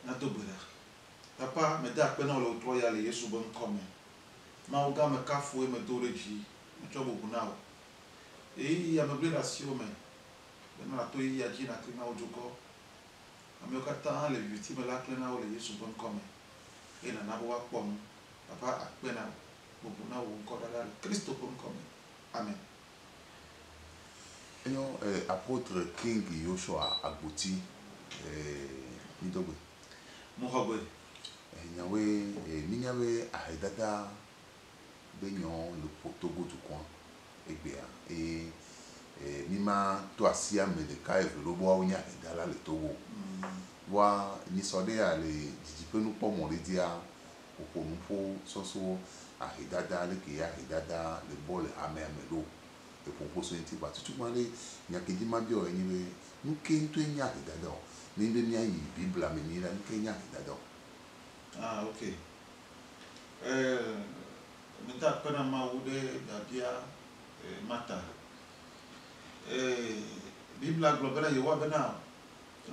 na dobera papa me da pe na lo to ya le Yesu bon come ma o ga me ka fo e me do reji me chobo kuna o e ya me blera si o me na to ya ji na klina o joko ame ka ta le victime la klina o le Yesu bon come e na wa pom papa akpe na bokuna o ko da Christo bon come amen. Apôtre King Yoshua Agboti Nidogwe Mohogwe nyawe minyawe ahedada benyon le Togo du coin egbea mima to asia medeka evelobo awunya ahedala le Togo wa nisode ya le jijipenu pomo le dia oponufo soso ahedada le ke ahedada le bol ame amelo pour so enti ba tutu male nyakeji mabio eniwe nuke nto enya ahedada ni nde nya yi bible ameni la nuke enya ahedada. Ah, ok. Meta pena maude dabia mata. Bibla globala yewa bena.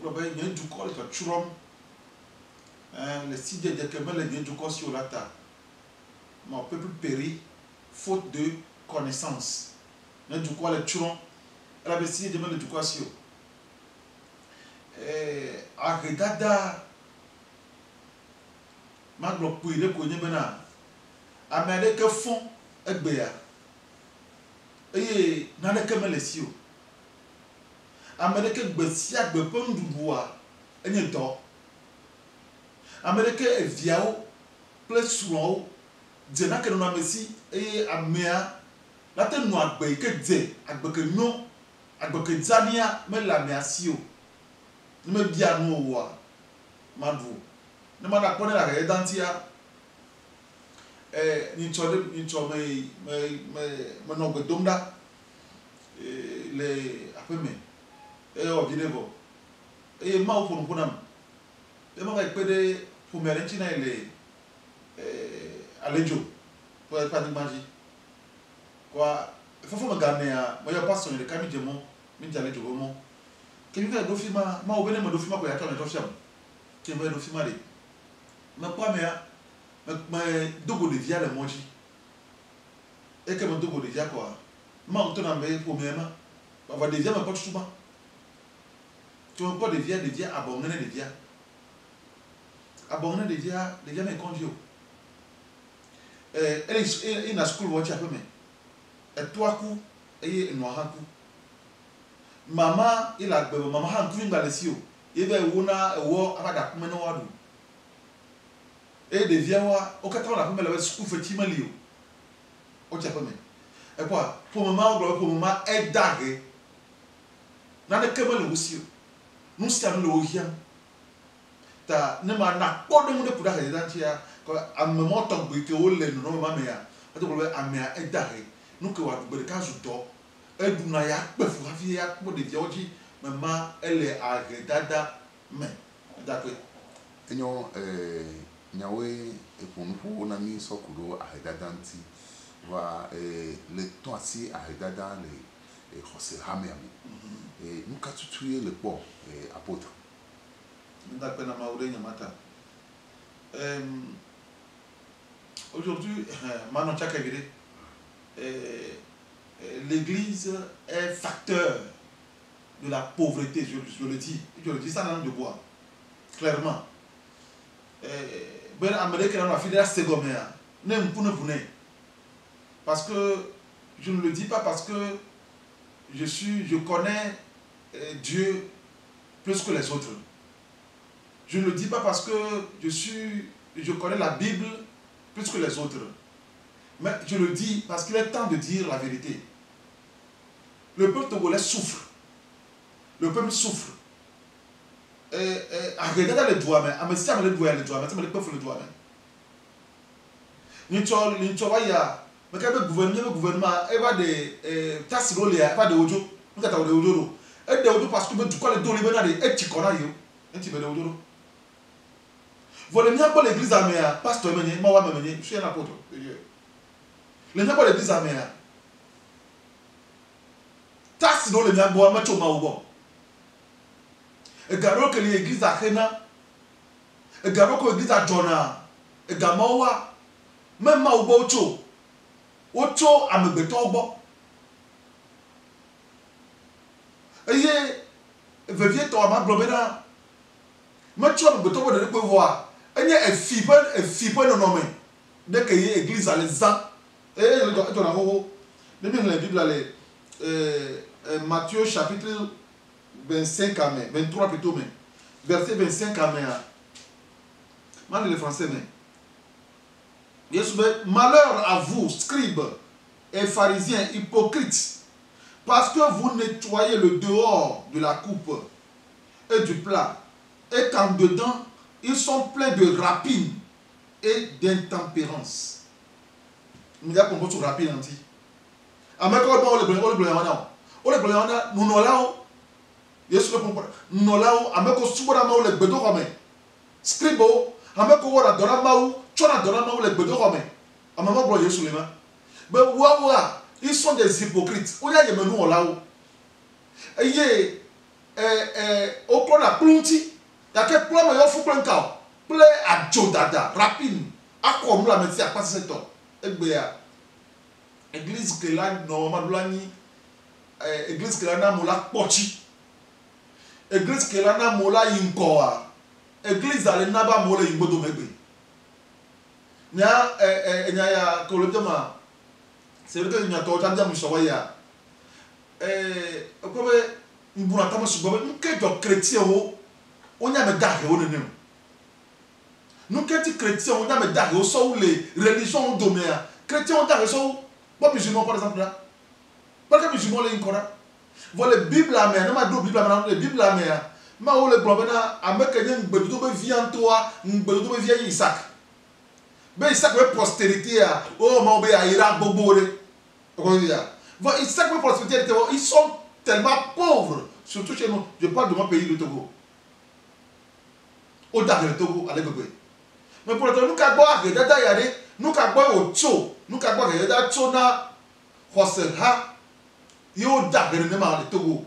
Globala nyen du kol ka churom. Le site de kemele nyen du kol sur la ta. Mon peuple périt faute de connaissance. Nyen du kol le churom. Elle avait site de mele du kol sur. Agregada maglo puide ko nyebena amade ke fon egbeya na de kemele si o amade ke gbesi agbe ponduwa enye do amade ke eviao plus suron de na ke no amesi amea la te no agbe ke de agbe ke no agbe ke zania me la me asi o me bia no wa madu ne ma da pone la ga dantia ni chode me no gdomda le apeme o binevo ma o pon ponam ma ga pede pour me rentina le alejo pour pas de magie quoi fofo me gane ya mo ya pastor le kami jemo mi jale jo mo ke mi ka do fi ma o bene mo do fi ma ko ya to me to fiam ke me do fi ma le me kwa me dogo de via le moji e ke me dogo de via quoi ma on tona me pour me ma va de via me pas souvent tu me pas de via abonné de via me condio elle na school watch a peu me et toi coup et no haku mama il a bebe mama han tu ngale si o e be wona ewo abada kuma no wadu et de via wa o ka ta la la school fait timalio o cha peme e quoi pour maman pour maman est dagé na de kemele wusio nous sommes le ohiam ta ne ma na podo mu de puda ha dantia ko amemo to gbe ke o le no mama me ya o to ko amea est dagé nous que wa gbe ka zu do eduna ya pefu hafi ya ko de via oji mama elle a redada me d'accord enyo nyawe eponufo na mi sokuro ahedada nti va le ton asi ahedada le José Hamiami nuka tutuye le po apôtre nda pena maure nyamata aujourd'hui manon chakagire l'église est facteur de la pauvreté, je le dis ça dans le bois clairement ben amérique na fidèle segomea ne mpune pune parce que je ne le dis pas parce que je connais Dieu plus que les autres. Je ne le dis pas parce que je connais la Bible plus que les autres. Mais je le dis parce qu'il est temps de dire la vérité. Le peuple togolais souffre. Le peuple souffre. Regardez les doigts, mais si on les doigts, mais si on les peuvent les doigts. Nous mais quand le gouvernement, il va de taxes il va de ojo, nous avons de ojo. Et de ojo parce que tu connais les dos les benades et tu connais yo, et tu veux de ojo. Voilà, il n'y a pas l'église à Méa, pasteur Méné, moi Méné, je suis un apôtre de Dieu. Il n'y a pas l'église à Méa. Taxes dans le mien bois, mais tu m'as au bon. Et garo que l'église à Kéna, Egama ko église à Jona. Egama wa. Même ma ubo ocho. Ocho amegbeto obo. Eye vevie to ama globena. Ma cho amegbeto obo de pe voir. Enye efipe no nome. Dès que l'église a les ans. Et tu as ho. Depuis la Bible Matthieu chapitre 25 à 23 plutôt mais verset 25 à 1. Mal le français mais. Malheur à vous, scribes et pharisiens hypocrites, parce que vous nettoyez le dehors de la coupe et du plat, et qu'en dedans, ils sont pleins de rapines et d'intempérance. Nous avons compris sur rapine anti. Amèque on le blanc on le blanc nous nous là Yesu le comprend nous là amèque subora ma le bedo comme scribo amèque on la dora ma chona dora ma le bedo comme amama bro Yesu le ma mais wawa ils sont des hypocrites on y a nous là eye au prend la plunti y a que plan mais yo fu plan ka ple adjo dada rapine akọ nous la mettre à passer cette temps église que là normalement église que là na mola pochi église que là na mola yinkoa église ale na ba mola yimbodo megbe nya nya ya kolotema c'est vrai que nya to tanja musowa ya ko be mbuna tama sugo be nke jo chrétien wo onya me dare wo nenem nous que tu chrétien on a me dare au sol les religions doméa chrétien on dare so pas musulman par exemple là pas que musulman les incora voilà bible la mer na do bible la mer bible la mer ma o le problème avec que ngbedu to be vient toi ngbedu to be vient Isaac be Isaac be postérité a oh ma be ira gbogbo on dit voilà Isaac be postérité ils sont tellement pauvres surtout chez nous je parle de mon pays le Togo au dare le Togo avec gbogbo mais pour autant nous ka gbo agedada yare nous ka gbo ocho nous ka gbo agedada chona hoselha yo dare ne ma le Togo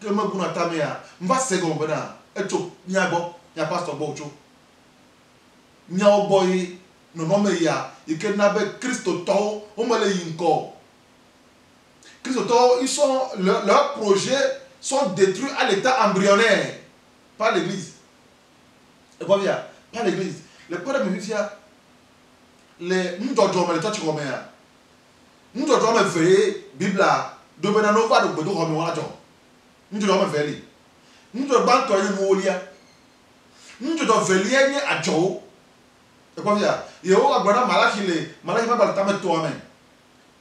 que me buna tamea mva second bana echo nya gbo nya pastor gbo ocho nya oboy no no me ya ike na be Christo to o mele yinko Christo to ils sont leurs projets sont détruits à l'état embryonnaire par l'église et quoi bien pas l'église le père me dit les ndojo me le tati ko me ya ndojo me fe bible do be na no va do gbedo ko me wa jo ndojo me fe li ndojo ban to yin wo lia ndojo fe li yin ajo e ko via yo agbara malaki ba ba ta me to amen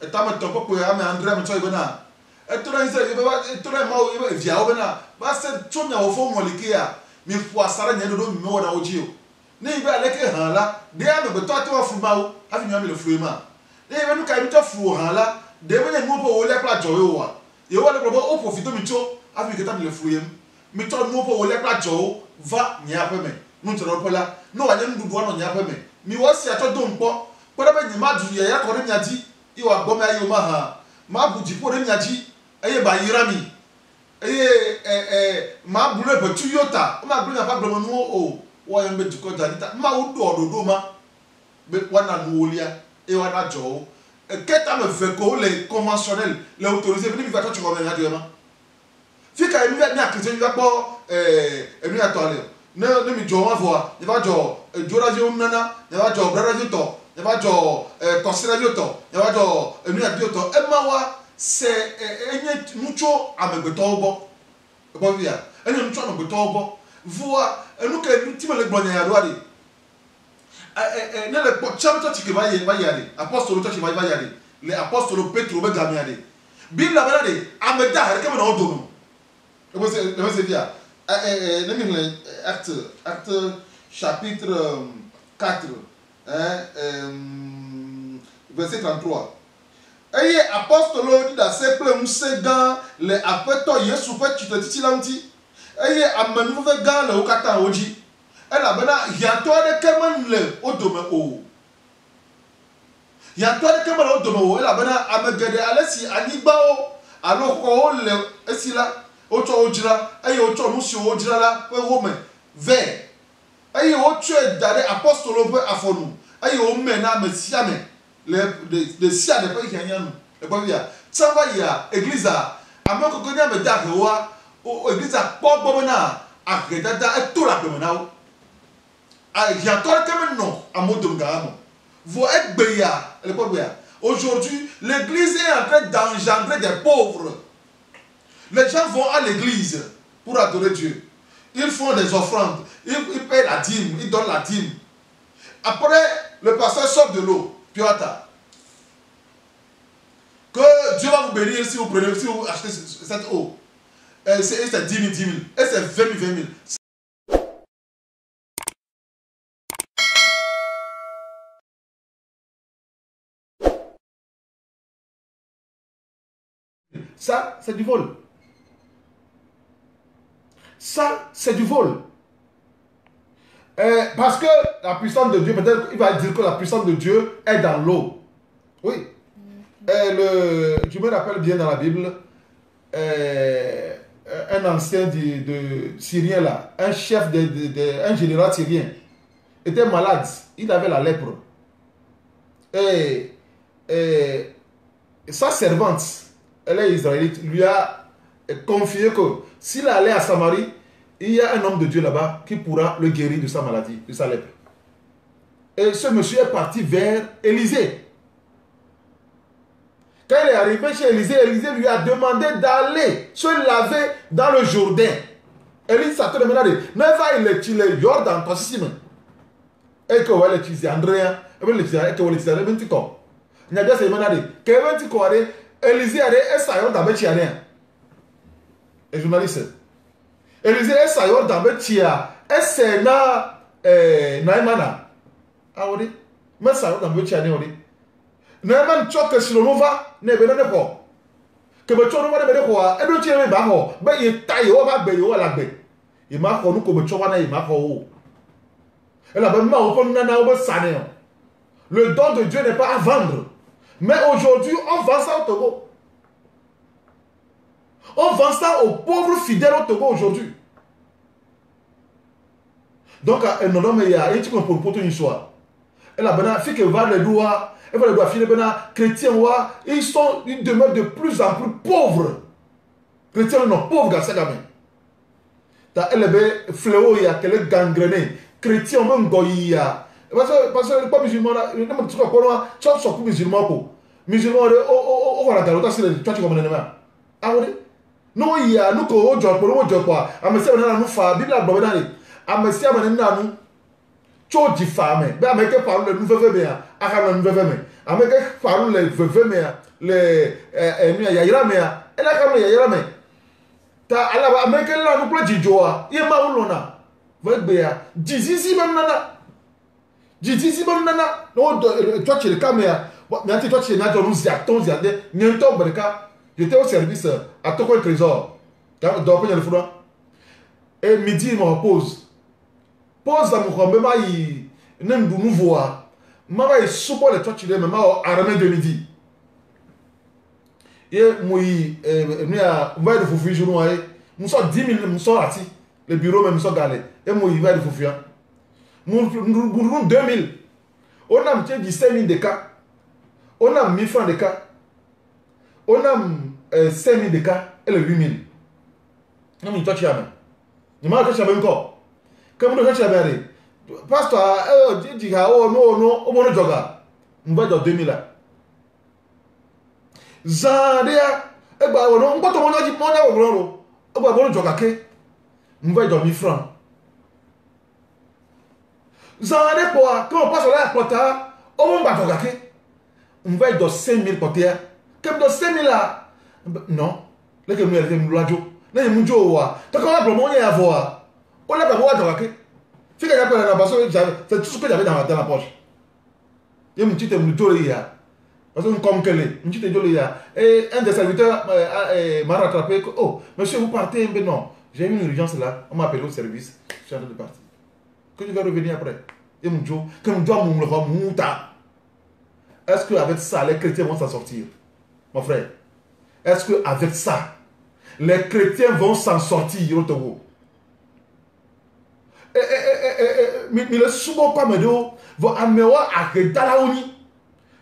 e ta me to ko ya me andre me to ibe na e to ran se e ba e to ran ma o e via o be na ba se to nya o fo mo likia mi fu asara nya do mi wo na o ji o ni ibe aleke han la de am be to ati wa fu ma o afi nya mi le fu ma ni ibe nu ka mi to fu han la de me nu po wo le pla jo yo wa ye wa le pro o profito mi to afi ke ta mi le fu yem mi to nu po wo le pla jo va nya pe me nu tro po la no wa nya ndu do no nya pe me mi wo si ato do npo pera be ni ma du ye ya ko re nya ji i wa gbo me ayo ma ha ma bu ji po re nya ji eye ba yira mi eye ma bu le be tu yota ma bu na pa gbo nu o wa yem be du ko janita ma wo do ma be wa na nu olia e wa na jo keta me fait ko les conventionnels les autorisés venir vivre à tu comme radio ma fika emi ni akete ni po emi atole ne mi jo wa voa ne ba jo radio nana ne ba jo radio to ne ba jo considération to ne ba jo emi radio to e ma wa c'est enye mucho amegbeto obo e bo via enye mucho amegbeto obo voa enu ke ti me le gbonya ya roari ne le chapitre qui va y aller apostole to qui va y aller les apôtres Pétro be gamé aller bible la balade ameda her ke me no do no e bo se via ne mi acte chapitre 4 verset 33 eye apostole dit da se ple msega le apeto Yesu fe titi lanti eye amenu fe ga le okata oji ela bana yanto de kemen le odome o yanto de kemen odome o ela bana amegede alesi anigba o aloko o le esila ocho ojira eye ocho nusi ojira la we wo me ve ayi o tue dare apostolo pe afonu ayi o mena mesiame le sia de pe hianyanu e pa bia tsamba ya église amoko ko nya me da ke wa o église po gbo na agedada e to la pe na o a bientôt comme non à Modongamo vous êtes béa le pa bia aujourd'hui l'église est en train d'engendrer des pauvres. Les gens vont à l'église pour adorer Dieu. Ils font des offrandes, ils payent la dîme, ils donnent la dîme. Après, le pasteur sort de l'eau, Piota. Que Dieu va vous bénir si vous prenez, si vous achetez cette eau. Et c'est 10 000, 10 000. Et c'est 20 000, 20 000. Ça, c'est du vol. Ça, c'est du vol. Parce que la puissance de Dieu, peut-être il va dire que la puissance de Dieu est dans l'eau. Oui. Je me rappelle bien dans la Bible, un ancien de Syrien là, un chef, un général syrien, était malade. Il avait la lèpre. Et sa servante, elle est israélite, lui a confié que s'il allait à Samarie, il y a un homme de Dieu là-bas qui pourra le guérir de sa maladie, de sa lèpre. Et ce monsieur est parti vers Élisée. Quand il est arrivé chez Élisée, Élisée lui a demandé d'aller se laver dans le Jourdain. Élisée s'est demandé, ne va il utiliser Jordan, toi si et que va l'utiliser Andrea, et que va l'utiliser Bentiko. Il y a bien ces demandé, que Bentiko a Élisée a dit, et ça y est, dans le et journaliste. Élisée est saillot dans le tia. Et c'est Naïmana. Ah oui. Mais saillot dans le tia. Naïman choque sur le nova. Ne venez pas. Que me choque ne venez pas. Et le tia ne va pas. Mais il taille au va bailler à la baie. Il m'a connu comme choque na il m'a connu. Et la même on peut nana au sané. Le don de Dieu n'est pas à vendre. Mais aujourd'hui on vend ça au Togo. On vend ça aux pauvres fidèles au Togo aujourd'hui. Donc, il y a un petit peu pour une histoire. Et là, il faut que les doigts, et les doigts, les chrétiens, ils demeurent de plus en plus pauvres. Chrétiens, non, pauvres, gars, c'est quand même. T'as élevé fléau, il y a quelques gangrenés. Chrétiens, même goya. Parce que les musulmans, tu vois quoi, tu as sorti musulmans. Musulmans, on va la galoter, c'est toi qui vas me donner. Ah oui? Non, il y a nous qui ont joué pour nous, quoi. Ah, mais c'est un nous faire, Bible, la Amesia manena cho diffamé be ameke parle le nouveau bien aka le nouveau bien ameke parle le veve mais le ya yira mais ela ka me ya yira mais ta ala ameke la no pleji joa ye ma ulona ve be ya dizizi manana no toi tu le caméra mais anti toi tu na do nous actons ya de nyento breka j'étais au service à Toko le trésor dans le fourneau et midi il me repose. Pose dans mon combat, il n'a pas de nouveau. Je vais souper les toits, je vais armer de midi. Et moi, je vais vous faire jour. Nous sommes 10 000, nous sommes assis. Le bureau, même, nous sommes galés. Et moi, je vais vous faire. Nous avons 2 000. On a 17 000 de cas. On a 1 000 francs de cas. On a 5 000 de cas. Et le 8 000. Non, mais toi, tu as même. Je m'en vais encore. Comme nous avons dit, pasteur, dit oh non, on va joga. On va dans 2000 là. Zandia, on va te montrer du monde on va joga ke. On va dans 1000 francs. Zandia quoi, quand on passe là à Pota, on va joga ke. On va dans 5000 côté. Comme dans 5000 là. Non, là que nous allons la jo. Là il munjo wa. Tant qu'on va pour mon y avoir. On a pas de joker. C'est tout ce que j'avais dans la poche. Il y a une petite moutorie. Parce que comme qu'elle est, une petite jolie. Et un des serviteurs m'a rattrapé. Oh, monsieur, vous partez? Mais non, j'ai eu une urgence là. On m'a appelé au service. Je suis en train de partir. Que je vais revenir après. Et mon Dieu, comme doit mon est-ce qu'avec ça, les chrétiens vont s'en sortir? Mon frère, est-ce qu'avec ça, les chrétiens vont s'en sortir au Togo? le sumo pas medo, vont amewa akedalaoni.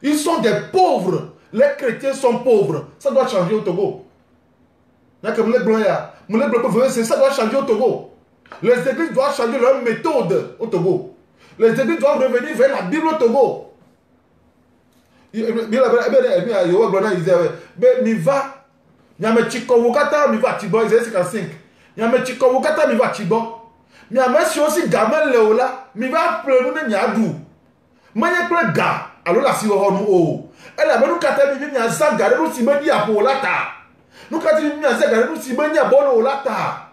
Ils sont des pauvres. Les chrétiens sont pauvres. Ça doit changer au Togo. Ça doit changer au Togo. Les églises doivent changer leur méthode au Togo. Les églises doivent revenir vers la Bible au Togo. Mi va. Nyame chikowukata mi va tibo Isaïe 55. Nyame chikowukata mi va tibo. Nyame si aussi gamin leola mi va pleurer ne nyadu. Manye ple ga alo la si ho nu o. Ela be nu kata mi nya za gare nu si me di apo lata. Nu kata mi nya za gare nu si me nya bolo lata.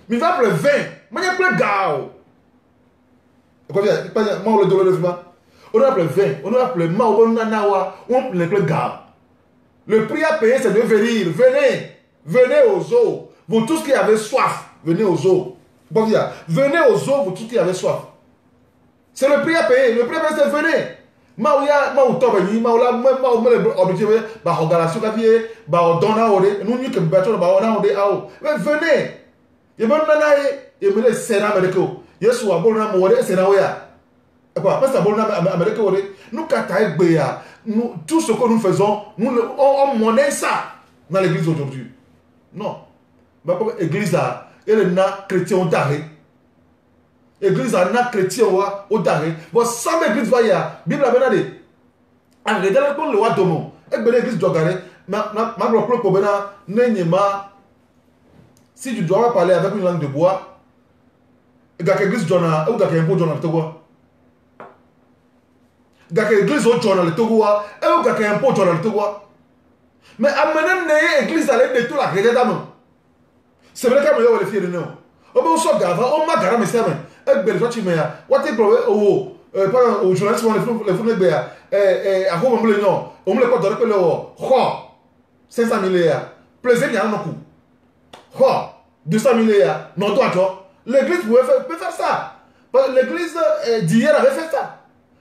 Mi va ple 20. Manye ple ga o. Ko bien, pas moi le dollar de vivant. On a ple 20, on a ple ma o na wa, on ple ga. Le prix à payer, c'est de venir. Venez. Venez aux eaux. Vous tous qui avez soif, venez aux eaux. Bon, venez aux eaux, vous tous qui avez soif. C'est le prix à payer. Le prix à payer, c'est venez. Maouya, maouto, maoula, maoula, objectif, bah, organisation, cavier, bah, donna, nous, nous, que bateau, bah, on a, on mais venez. Et bon, nanae, et me les sénats américains. Yes, ou à bon, on a, c'est naouya. Quoi, parce que bon, américain, nous, kataï, béa. Nous, tout ce que nous faisons, on monnaie ça dans l'église aujourd'hui. Non. Mais comme l'église a, elle n'a chrétien au daré. L'église a n'a chrétien au daré. Bon, sans l'église, va y a, Bible a bien dit. Arrêtez le con le roi Domo. Et bien l'église doit garder. Ma propre problème, si tu dois parler avec une langue de bois, et que l'église donne, ou que l'église donne le Togo. Gake église au journal le Togo et au gake un peu journal le Togo. Mais amener une église à l'aide de tout la réalité d'âme. C'est vrai qu'à me le fier de nous. On peut aussi garder, on m'a gardé mes serments. Et ben toi tu me as, what est problème au journaliste les fous les à quoi on me le nom, on me le quoi donner le quoi 500 milliards. Plaisir il y a un coup. Quoi 200 milliards. Non toi l'église peut faire ça. L'église d'hier avait fait ça.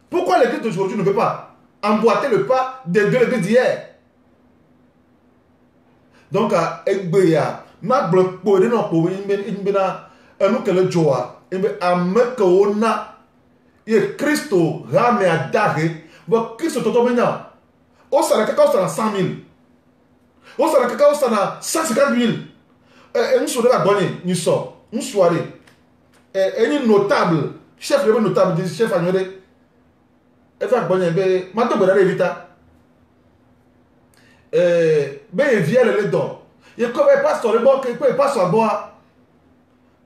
Pourquoi l'église d'aujourd'hui ne peut pas emboîter le pas des deux églises d'hier? Donc, Egbeya, ma bloc pour les noms pour nous que le joie, et à me qu'on et Christo rame à daré, bon, Christo tout maintenant. Au salaire, quelqu'un a 100 000. Au salaire, quelqu'un a 150 000. Et nous sommes à donner, nous sommes, une soirée. Et une notable, chef de notable, chef agnoré. Et ça, bon, maintenant, on va aller vite. Ben, il vient le don. Il comme un pasteur, le bon, il passe à boire.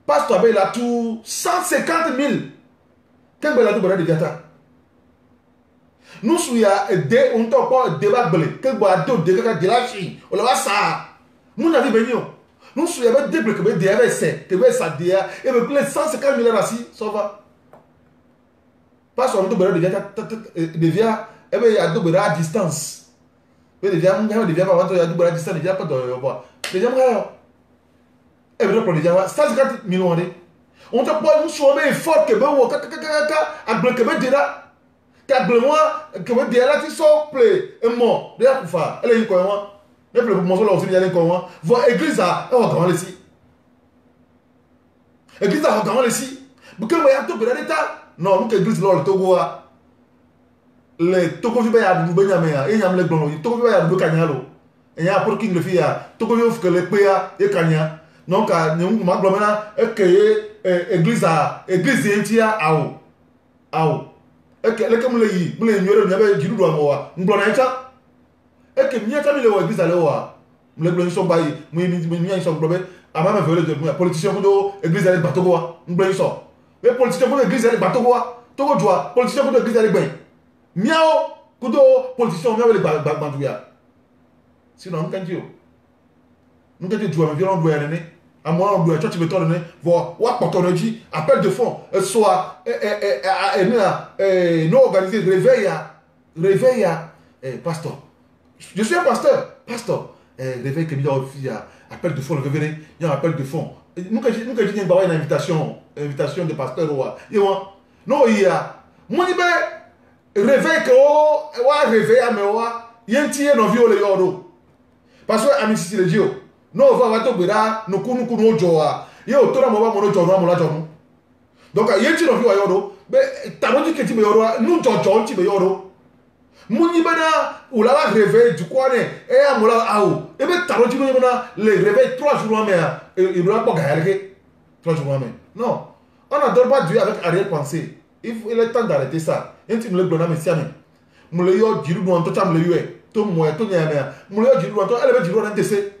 Pasteur, il a tout 150 000. Qu'est-ce que vous avez dit? Nous sommes des, on t'a pas débat blé. Qu'est-ce que vous avez dit? De la Chine. On va ça. Nous avons dit, nous sommes des blocs, des RSC, des RSC, et me plaît 150 000 assis, ça va. Pas sur le devient à distance. Mais devient pas à distance, devient pas de bois. Devient et bien, pour les gens, 150 millions. On te parle, nous sommes fort que vous à bloquer déjà. Car moi, que vous dites là, tu sors, plaît, et mort. Déjà, pour faire, elle est quoi? Et puis, mon soeur aussi, il y a un quoi? Votre église a, on va les si. Église a, on va les si. Pourquoi vous avez tout de l'état? Non, nous, l'église, le Togo, les Togo, je vais à Benjamin, et il y a les blancs, Togo, il y a le Kanyalo. Et il y a pour qui le fait, Togo, il faut que les Péa et Kanya. Donc, nous, ma grand-mère, église a, église entière, à et que les comme les ignorent, n'y avait du doigt, moi, nous blanc, et que n'y a pas mis l'église à l'eau, les blancs sont baillés, ils sont blobés, à ma mère, les politiciens, l'église à l'Église, nous blancs sont. Les politiciens pour l'église, les bateaux, Togo joie, politiciens pour l'église, les bains. Miao, kudo, politiciens, miao, les bandouya. Sinon, nous, quand tu joues, un violon doit aller, à moi, on doit, tu veux t'en donner, voir, pour ton dit, appel de fond, soit, non organisé, réveil, pasteur. Je suis un pasteur, réveil, que il y a appel de fond, le réveil, il y a un appel de fond. Nous, quand je dis une invitation de pasteur, non, il y a, moi, il réveil que, réveil, mais, il y a un tiers non violé, parce que, ami, si le Dieu, non, on va te dire, nous, joie, yo, tout le monde, mon joie, mon joie. donc yenti no fi wa yoro be tanoji keti be yoro nu jojo nti be yoro muni bana ou la réveil du quoi et à mola aou et bien t'as reçu le réveil 3 jours mais il doit pas gagner 3 jours mais non on n'adore pas Dieu avec arrière-pensée il est temps d'arrêter ça et tu me le donnes mais si amène me le yo diru no to cham le yo to mo to nya me me le yo diru no to ele be diru na tese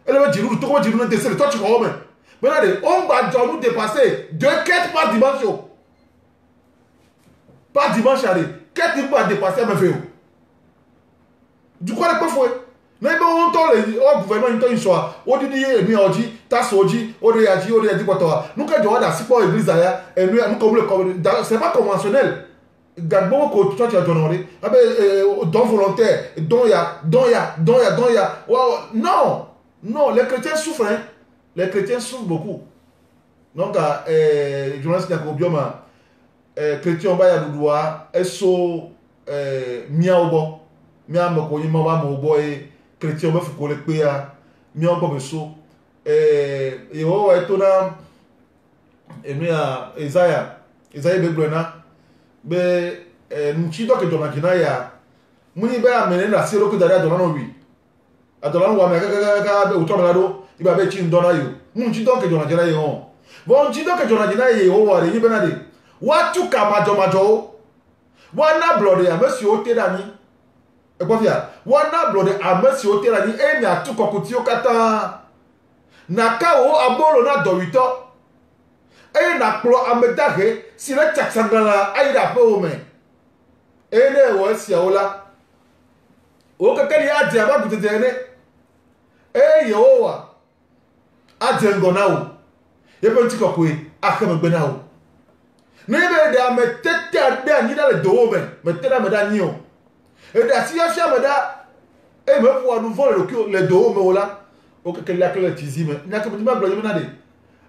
ele be diru to ko diru na tese to chi ko me ben de on va nous dépasser de 4 par dimanche par dimanche allez qu'est-ce qu'il va dépasser ma vie du quoi le pas fouet mais bon on tole o gouvernement il soit o di mi oji tasoji o de yaji o de yadi quoi nous que doit da sipo église aya et nous comme le c'est pas conventionnel gagbo ko toi tu as donné don volontaire don ya non les chrétiens souffrent hein? Les chrétiens souffrent beaucoup donc journaliste ko bioma chrétien ba ya dudua eso miaobo miamo ko yimo ba mo boy chrétien ba fuko le pe ya miaobo beso yo eto na emia Isaiah be blona be nchido ke dona kina ya muni be amene na siro ko dara dona no wi adona wa me ka be utomelado iba be chin dona yo nchido ke dona kina yo bon nchido ke dona kina yo wa re ni benade watu ka majo wana blood ya mesi o terani e ko fia wana blood a mesi o terani e mi atuko kuti o kata na ka o abolo na dorito e na klo amedahe si le chaksangala aida pe o me e ne wo si ola o ka kali adi aba butete ne e yehowa ajengo na o e pe ntiko ko e akeme gbe na o nebe da me tete da ni da le do me tete me da ni o e da si ya me da e me fo anu fo le do me ola o ke la kele tizime na ke me gbo me na de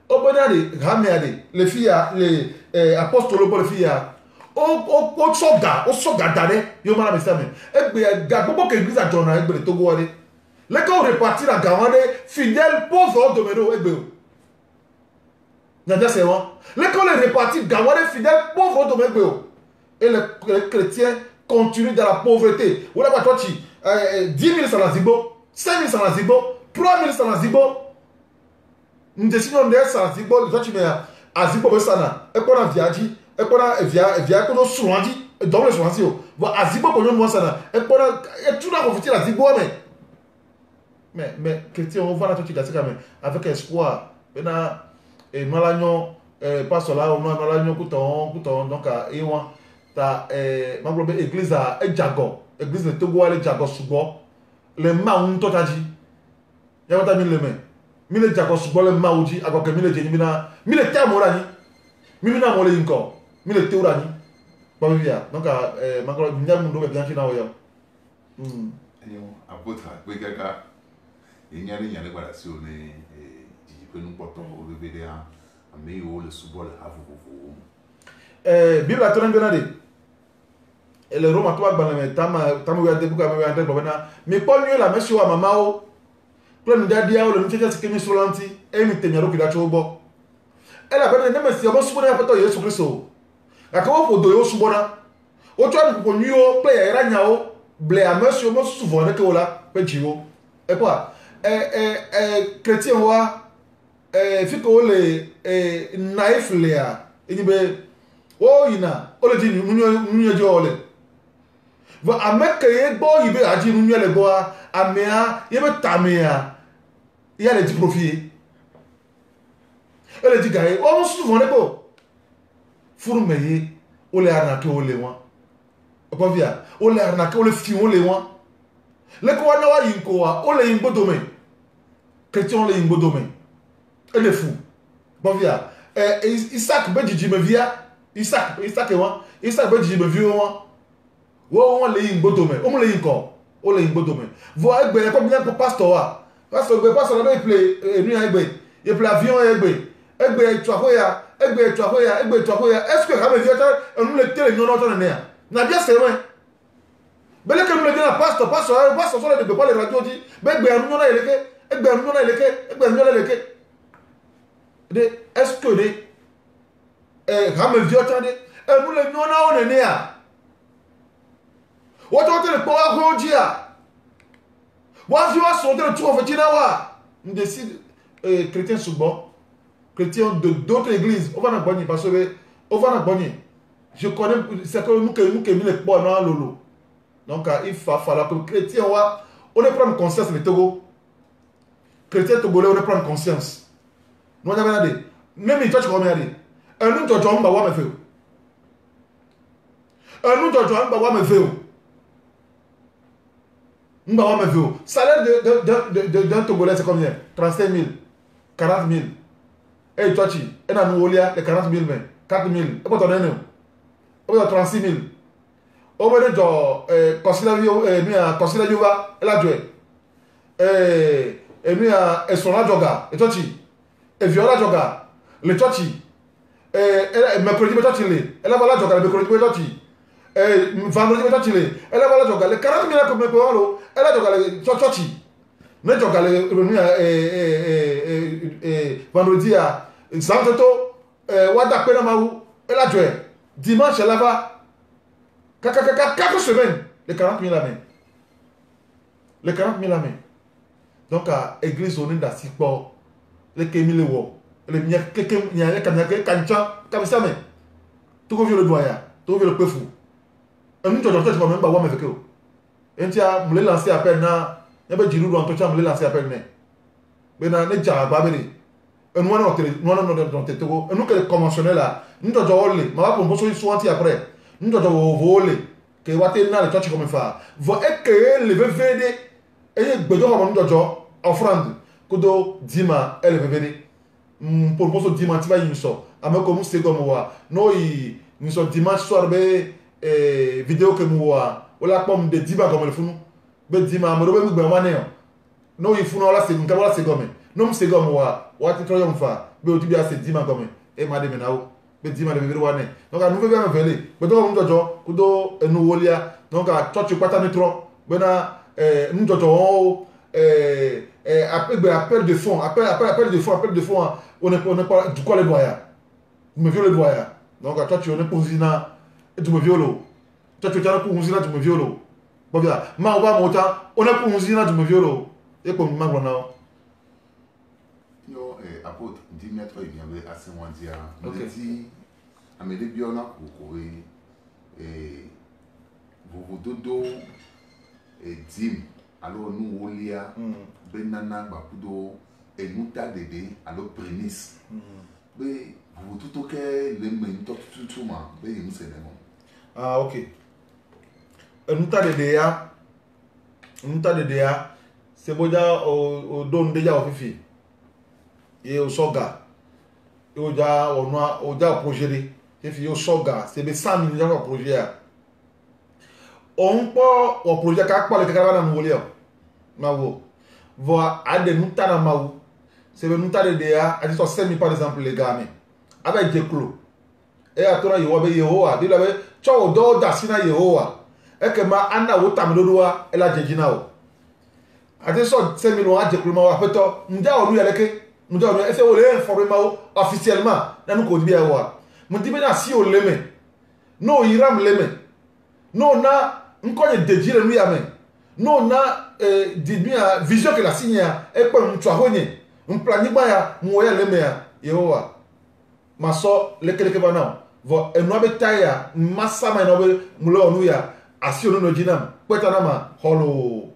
o bo na de ha me ade le fia le apostolo bo le fia o soga dare yo mara me same e gbe ga gbogbo ke grisa jona e gbe to go wore le ko repartir la gawande fidèle pauvre do me do e gbe o c'est bon. L'école est répartie, Gawade fidèle, pauvre de Megbeo. Et les chrétiens continuent dans la pauvreté. Ou là, toi, tu 10 000 salazibo, 5 000 salazibo, 3 000 salazibo. Nous décidons de salazibo, toi, tu mets à zibo sana. Et qu'on a viaji, et qu'on a via qu'on a sourandi, dans le sourandi. Bon, à zibo, qu'on a moins sana. Et qu'on a, et tout a profité à zibo, mais chrétiens, on va la tout avec espoir. Maintenant, et nous l'agnon pas cela on a l'agnon couton donc et on ta ma globe église à Jago église de Togo à Jago subo le maun totaji ya wata mi le me mi le Jago subo le mauji agoke mi le jeni mi le tamora ni mi na mo le inko mi le teura ni ba via donc ma globe nya mundo be bien fina o yo apôtre pe kaka enyari nyale kwa si o ne que nous portons au bébé à meilleur le sous-bol à vous. Bible a tourné bien et le Rome a toi banane tamu ya debuka me ya ndebo na me Paul yo la monsieur wa mama o plein de dia o le ncheja sikemi solanti e mi tenyaro kila chobo elle a bene ne me si o subo na pato Yesu Kristo akawo fo do yo subo na o twa ni ko nyo pe ya ranya o ble a monsieur mo souvent ne ke ola pe jiwo et quoi chrétien wa fiko le naif lea inibe o ina o le di nunyo jo ole va ameke ye bo ibe aji nunyo le bo amea ye be tamea ya le di profit ele di gaye o mo souvent le ko furu meye o le arnaque o le won o pa via o le arnaque o le fi o le won le ko na wa yin ko wa o le yin gbodo me chrétien le yin gbodo me elle est fou. Bon, via. Isaac Bedji me via. Isaac Bedji me via. On les ingotome. On les inco. On les ingotome. Voir avec comme bien pour pasteur. Pasteur, il plaît. Lui, il plaît avion. Est-ce que Ramé vient nous le télé non entendre néa? N'a bien c'est vrai. Mais que nous le disons pasteur sur les de les radios dit. Nous on a éleke. Est-ce que rame vieux tande et nous le nona on est à woto te le poa ko dia wa vieux sont de tout en fait wa on décide chrétien souvent chrétien de d'autres églises on va na boni parce que on va na boni je connais c'est que nous que mis le poa dans lolo donc il va falloir que chrétien wa on est prendre conscience le Togo chrétien togolais on est prendre conscience nous on a dit même toi tu comprends dit un nous jojo mba wa me fait un nous jojo mba wa me fait mba wa me fait salaire d'un togolais c'est combien 35 000 40 000 et toi tu et na nous olia les 40 000 mais 4 000 et quoi ton nom on a 36 000 on va dire considérer considérer va elle a joué et nous et son la joga et toi tu et viola joga le toi tu et mercredi toi tu elle va la joga le mercredi toi tu et vendredi toi tu elle va la joga le 40 000 comme le elle a joga le toi tu ne joga le vendredi à samedi wada pena maou elle a joué dimanche elle va 4 semaines les 40 000 la main les 40 000 la main donc à église on est dans six ports les kémile wo les mia quelqu'un il y a quelqu'un kancha comme ça mais tout comme le doyen tout le peu fou un nous doit faire même pas voir avec eux et tiens me lancer appel na y a pas jiru dans toi me lancer appel mais na ne jara ba bele un moi non dans tête go nous que conventionnel là nous doit voler ma pour bosso souvent après nous doit voler que water na le toi comme faire va que le VVD et bedo comme nous doit offrande kudo dima elevevede pour bosso dima ti va yinso ame comme c'est comme wa no i so dimanche soir be vidéo que moi wala pom de dima comme le funu be dima mo do be gbe wane no i funu wala c'est nka wala c'est comme no c'est comme wa ti troyom fa be o ti bia c'est dima comme e ma de menao be dima de be wane donc nous be vele be do mo jojo kudo enu wolia donc a church kwata ni tro be na nous jojo appel de fonds, appel de fonds, on n'est pas du quoi les doyens. Tu me violes les doyens. Donc, toi, tu es pour Zina et tu me violes. Toi, tu es pour Zina, tu me violes. Bon, bien, ma ou pas mon temps, on est pour Zina, tu me violes. Et comme ma grande. Yo, apôtre, dis-moi, toi, il y avait assez moins dire. On dit, à mes débuts, on a pour vous dodo et dim. Alors nous olia benana bakudo et nous ta dede alors prémisse be vous tout ok le même tout ma be nous c'est non ah ok nous ta dede ya c'est boja o don deja o fifi et o soga et o ja o no o ja projet et fi o soga c'est be 100 millions de projet on peut au projet ka pa le ka na no olia mawo voa ade nuta na mawu c'est le nuta de dea a dit 5 000 par exemple les gars mais avec des clos et à toi yo be yehowa dit là be cho do da sina yehowa e ke ma ana wo tamdodoa e la jejina o a dit 5 000 a de clos ma wa peto nja o lu yeleke nja o e se o le informer ma officiellement na nu ko di bia wa mo di be na si o leme no iram leme no na nkonye dejire nu ya men no na dibia vision que la signa e pa mtwahonye mplanigba ya moya lemea yehowa maso lekeleke bana vo enu abetaya masama na be mulo onu ya asio no jinam kweta na ma holo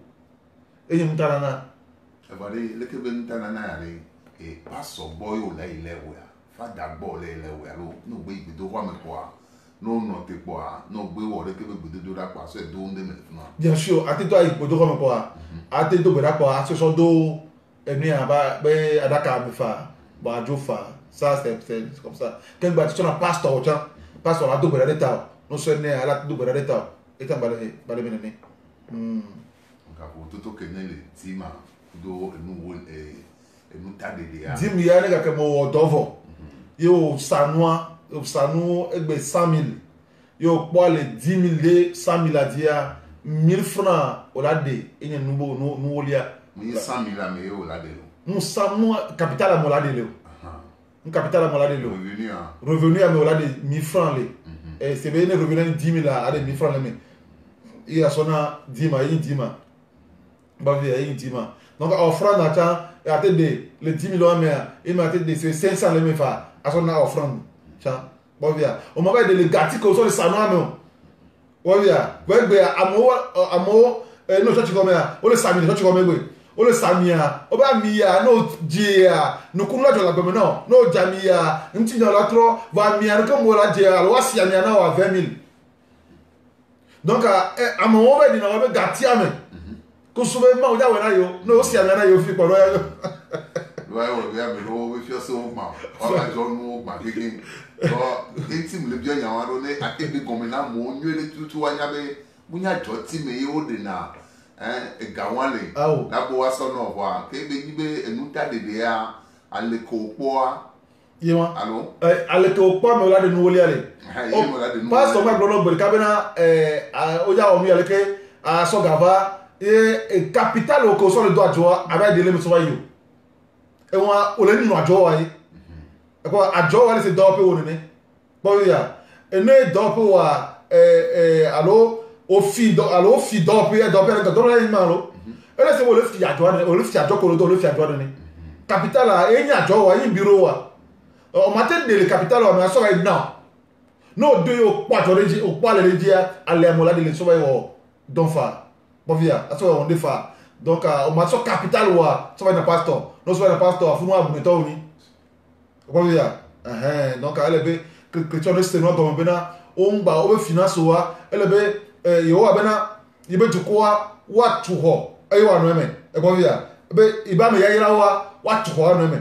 enyi mtana na e bari lekebe ntana na yare paso boyo la ilewe fada bo le ilewe lo no gbe igbedo wa mekoa no te quoi no gbe wo de kebe gbedo da kwa so do nde me funa bien sûr ati to igbedo ko mekoa ati do gbeda kwa ati so do enu ya ba be adaka me fa ba jofa ça c'est comme ça quand ba tu na pasteur o chan pasteur la do gbeda deta no so ne ala do gbeda deta eta bale menene ka ko to ke ne le tima do enu ta de ya dim ya ne ka mo dovo yo sanu egbe 100 000 yo po le 10 000 de 100 000 adia 1000 francs o la de enye nubo no olia mi 100 000 la me yo la de lo nous samu capital à mola de le un capital à molade lo revenu à molade 1000 francs les et c'est bien revenu 10 000 à 1000 francs les mais il y a son 10 ma il 10 ma bah il 10 ma donc offrande à te de les 10 000 mais il m'a te de 500 les mais fa à son offrande ça bon bien on m'a de les gâtis comme ça les sanois mais bon bien ouais ben amo no church comme ya o le sami church comme gbe o le samia o ba mi ya no dia no kun la jola gbe no jamia nti na la tro va mi ar ko mo la dia lo wasi ya na wa 20 000 donc amo o be di na be gati ame ko sube ma o ja we na yo no si ya na yo fi poro ya ouais ouais ya me lo we fi so ma o la jo no ma gege so enti mu le bi anya wa ro ne akebe gomina mo nyu tutu wa nya be munya joti me yo de na gawale na bo wa so no wa ke be ni be enuta de de ya ale ko po a yema allo ale ko po me la de no woli ale pastor ma gbo no gbe ka be na o ja o mi ale ke a so gava capital o ko so le do ajo aba de le mi so wa yo e won o le ninu ajo wa yi e ko ajo wa le se do pe wo ni bo ya ene do pe wa allo o fi do pe do la ni ma lo ele se wo le fi ajo ni o le fi ajo ko lo do le fi ajo ni capital a enya ajo wa yin biro wa o ma te de le capital wa ma so right now no do yo pa to reji o pa le reji ale mo la de le so wa yo don fa bo via aso on de fa donc o ma so capital wa so wa na pastor no so wa na pastor afunu abu to ni bo via donc ale be que tu restes no go bena o ngba o be finance wa ele be yo wa bena ibe tukwa wa tu ho ayi wa no me e bo via be iba me yayira wa tu ho no me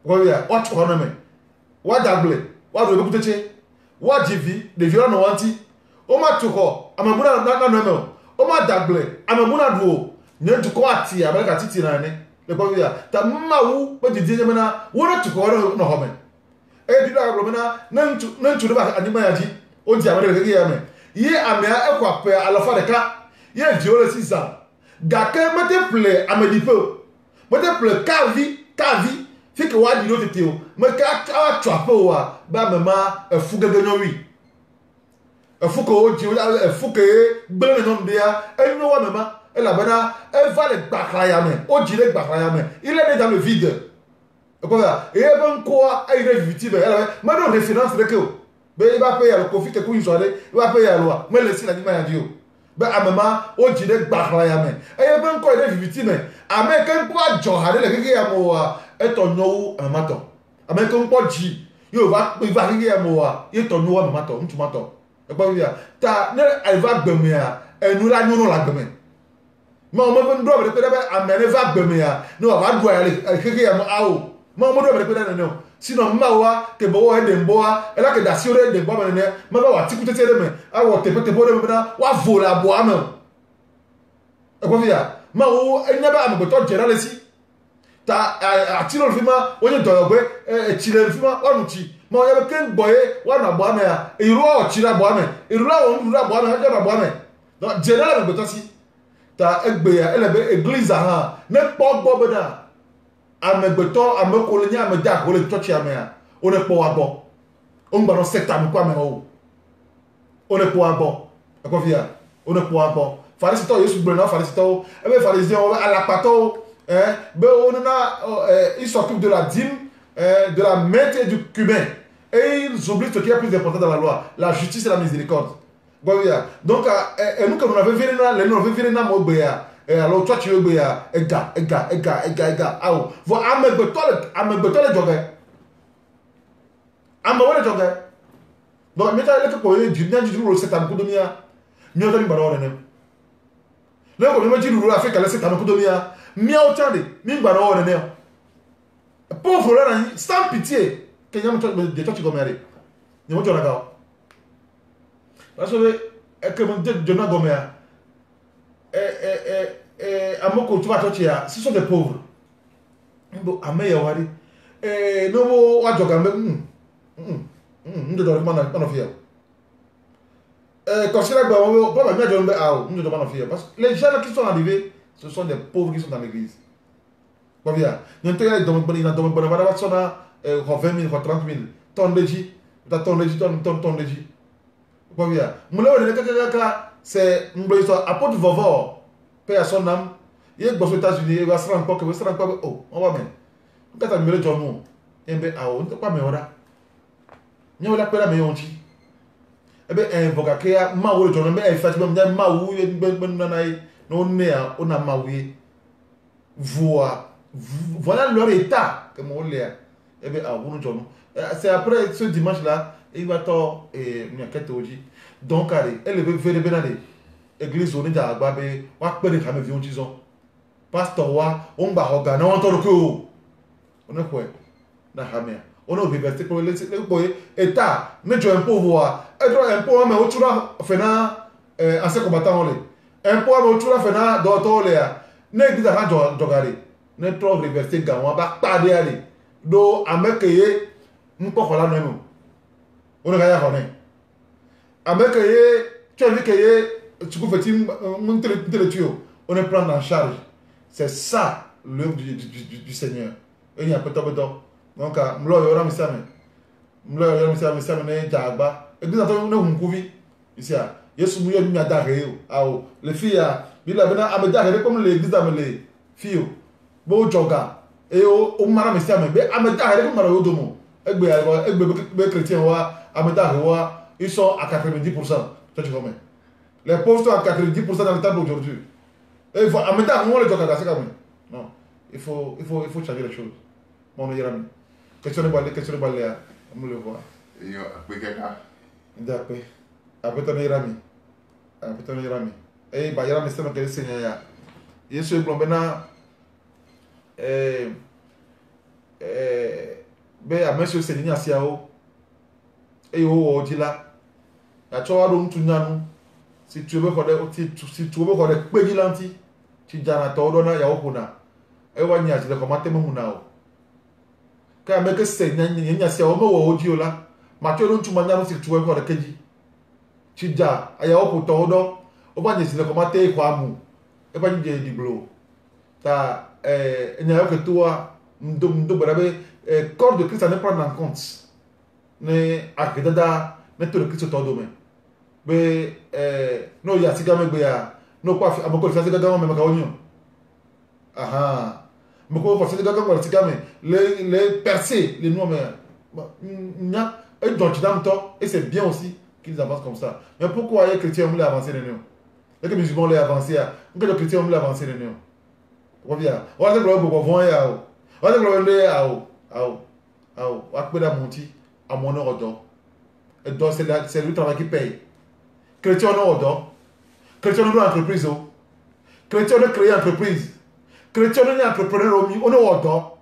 bo via wa tu ho no me wa dagle wa do be kuteche wa jivi de vira no wanti o ma tu ho amabuna na no me o ma dagle amabuna duo nye tu ko ati america titi na ne le bo via ta ma wu be didi me na wo na tu ho no ho me e di da glo me na ntu ba anima ya ji o di america ke ya me ye amea ekwa pe alofa de ka ye diole sisa gake multiple amedipo multiple kavi fi ke wa di no tete o me ka trape wa ba mama efu gege no wi efu ko o di efu ke gbele no mbia enu wa mama e la bana e va le gbakra ya me o di le gbakra ya me il est dans le vide e ko ya e ben ko a ire viviti be ela ma no référence de ko be iba pe ya ko fi ke ku insode iba pe ya lo me le si la ni ma ya dio be amama o di le gbakra ya me e ben ko ire viviti me ame ke ko ajo ha le ke ya mo wa e to no amato ame ke ko ji yo va ke ya mo wa e to no amato ntumato e gba wi ya ta ne ai va gbeme ya enu la nyunu la gbeme ma o mo be ndo be pe be ame ne va gbeme ya no va do ya le ke ya mo awo ma mo do be pe na no sino mma wa ke bo wa de mboa ela ke da si ore de mboa ne ma ba wa tikutete de me awo tepe bo de me na wa vola bo ame e ko via ma o enya ba ame to jera le si ta atilo fima onye do gbe chile fima wa nuchi ma o ya be ken boye wa na bo ame ya iru o chira bo ame iru o ndu bo ame ha na bo ame do jera le be to si ta egbe ya ele be eglise ha ne po gbo be da amegbeto amekolonya ameda ko le church amea o ne po abo o ngba no sector mi kwa me o ne po abo e ko via o ne po abo farisito yesu gbe na farisito e be farisien alapato be on na il s'occupe de la dîme de la maître du cumin et ils oublient ce qui est plus important dans la loi, la justice et la miséricorde. Donc nous comme on avait vu na mo gbe ya alors toi tu veux ya ega awo vo amegbeto le joge amawole joge donc meta le ko ye jina jiru ro setan ko domia mi o tani baro ne le ko mi jiru ro afrika le setan ko domia mi o tande mi baro ne pauvre là sans pitié que nyam de toi tu gomere ni mo jona ga parce que mon de na gomere amoko tu va tochia ce sont des pauvres ndo ameya wari no mo wa joga me ndo do man of here considère que on pas bien de ndo do man of here parce que les gens qui sont arrivés ce sont des pauvres qui sont dans l'église quoi bien non te ya do bonina do bonaba sona 20 000, 30 000 tonnes de J, tonnes de J. Quoi bien? Moulin, c'est une bonne histoire. Apôtre Vovor, paix à son âme, il est aux États-Unis, il va se rendre compte que oh, on va même. Quand tu as mis le journal, il y a on ne peut pas me voir. Il y a la paix à me onti. Eh bien, un vocateur, ma ou le journal, mais il fait même ma ou, on est à on a ma ou. Voilà leur état que mon lait. Eh bien, c'est après ce dimanche-là, il va t'en et donc, elle veut venir bénader. Église, on est à Babé, on va périr à mes vieux disons. Pasteur, on va regarder, on entend le coup. On est quoi? On a université pour les état, mais tu as un pouvoir. Et tu as un pouvoir, mais tu as fait un ancien combattant. Un pouvoir, mais tu as fait un docteur. L'église a regardé. Notre université, on va pas aller. Donc, à me créer, nous pas là même. On a rien fait. À me créer, tu as vu que tu peux faire le tuyau. On est prendre en charge. C'est ça l'œuvre du Seigneur. Et il y a peu de temps. Donc, je suis Yesu mu yoni adare o les filles bi la bena amedare comme l'église amele filles bo joga e o mara me siame be amedare comme mara odomo egbe chrétien wa amedare wa ils sont à 90%. Tu vois. Les pauvres sont à 90% dans le temple aujourd'hui. Et il faut amedare on le joga c'est comme non, il faut changer les choses. Mon yérami. Question de balle on le voit. Yo après quelqu'un. D'accord. Après ton yérami. Putain Irami. Eh, bah Irami c'est notre Seigneur. Yesu est plombena. Ben à monsieur Seigneur siao. Et o odila. Ya chowa do mtunyanu. Si tu veux qu'on ait pégilanti. Si jana tordona ya okuna. E wanya ti le komate munao. Ka meke Seigneur nyanya siao mo wo odiola. Mathieu do mtumanyanu si tu veux qu'on ait keji. Chija aya opo todo oba nyesile komate kwa mu e ba nje di blo ta enya yo ketua ndo barabe corps de Christ à ne prendre en compte ne akedada ne to le Christ todo me be no ya sigame be ya no kwa amoko fa sigame me ka onyo aha moko fa sigame ka sigame les percer les noms mais nya et donc et c'est bien aussi qu'ils avancent comme ça. Mais pourquoi les chrétiens ont avancé de nous? Les musulmans ont avancé. Pourquoi les chrétiens ont avancé de nous? Pourquoi bien? On va dire que vous voyez à on va dire que vous à à mon ordre. Et donc c'est le travail qui paye. Chrétiens ont ordre. Chrétiens ont entreprise. Chrétiens ont créé entreprise. Chrétiens ont entrepreneur. On a ordre.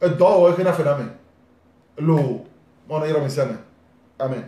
Et donc on a fait la main. L'eau. On a eu la mission. Amen.